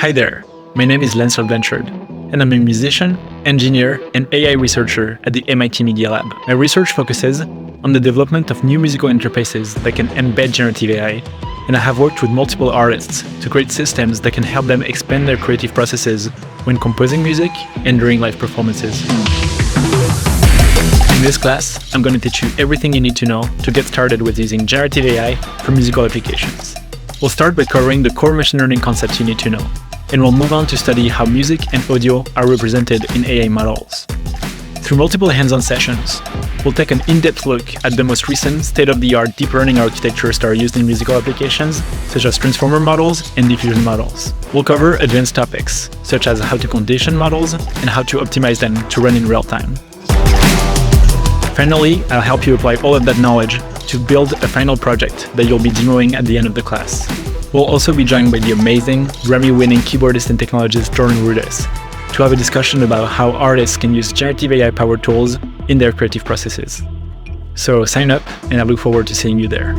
Hi there, my name is Lance Blanchard, and I'm a musician, engineer, and AI researcher at the MIT Media Lab. My research focuses on the development of new musical interfaces that can embed generative AI, and I have worked with multiple artists to create systems that can help them expand their creative processes when composing music and during live performances. In this class, I'm going to teach you everything you need to know to get started with using generative AI for musical applications. We'll start by covering the core machine learning concepts you need to know, and we'll move on to study how music and audio are represented in AI models. Through multiple hands-on sessions, we'll take an in-depth look at the most recent state-of-the-art deep learning architectures that are used in musical applications, such as transformer models and diffusion models. We'll cover advanced topics, such as how to condition models and how to optimize them to run in real time. Finally, I'll help you apply all of that knowledge to build a final project that you'll be demoing at the end of the class. We'll also be joined by the amazing, Grammy-winning keyboardist and technologist Jordan Rudess to have a discussion about how artists can use generative AI-powered tools in their creative processes. So sign up, and I look forward to seeing you there.